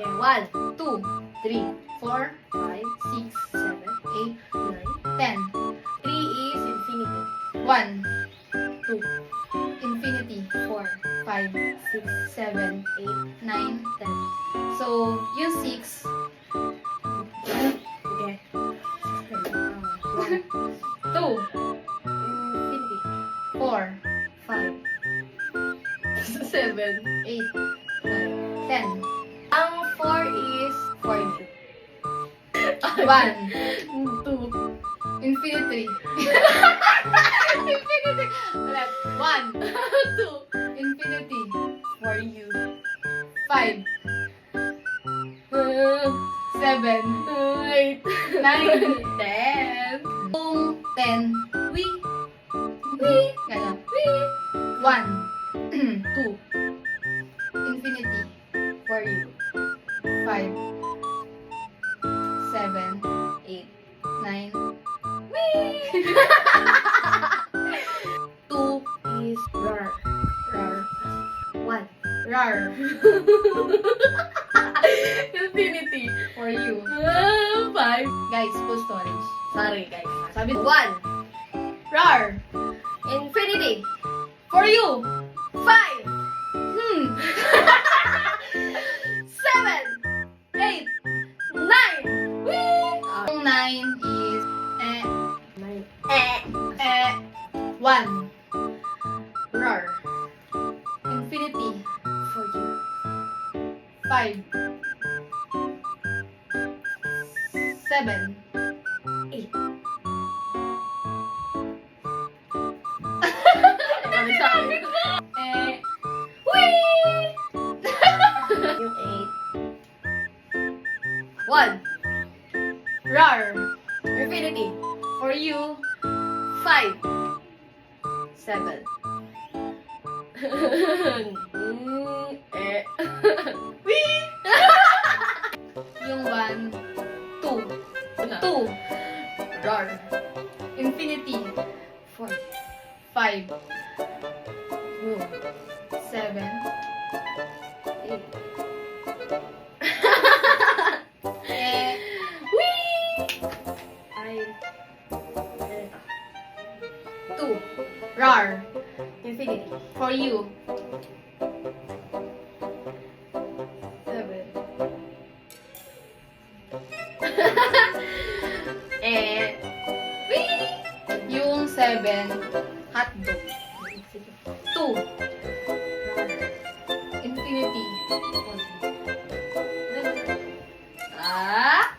Okay, 1, 2, 3, 4, 5, 6, 7, 8, 9, 10. 3 is infinity. 1, 2, infinity. 4, 5, 6, 7, 8, 9, 10. So, yung 6, Okay. 1, 2, infinity. 4, 5, 7, 8, 9. 10. Ang 4 is for you. 1, 2. infinity. Infinity. Wala. 1, 2. Infinity. For you. 5, 7, 8, 9, 10. Kung 10, We. gano'n. 1, 2. infinity. For you. 5, 7, 8, 9, 2 is rar. rar. 1. Rar. Infinity. For you. 5. Guys, full storage. Sorry guys. Sabi 1. rar. Infinity. For you. 5. 7. 8. 9. Yung 9 is 1. Rar. Infinity. For you. 5, 7, 8. Yung 8. 1. rar. Infinity. For you. 5. 7. Yung 1, 2. 2. Rar. Infinity. 4. 5, 7, 8. Ay. 2. rar. Infinity. For you. 7. Yung 7, hotdog. 2, infinity. Ah?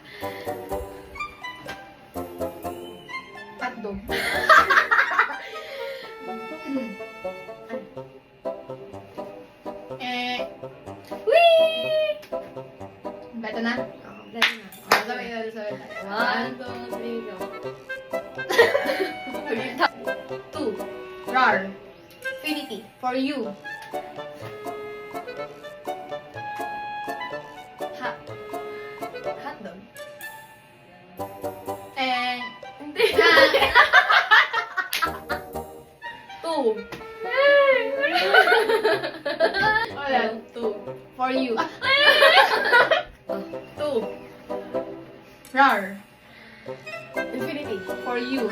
Hotdog. Beto na? Kompleto na. Sabay. 1, 2, 3, go. 2. Rar. Infinity. For you. Hotdog. Hindi. 2. Wala. 2. For you. 2. Rar. Infinity. For you.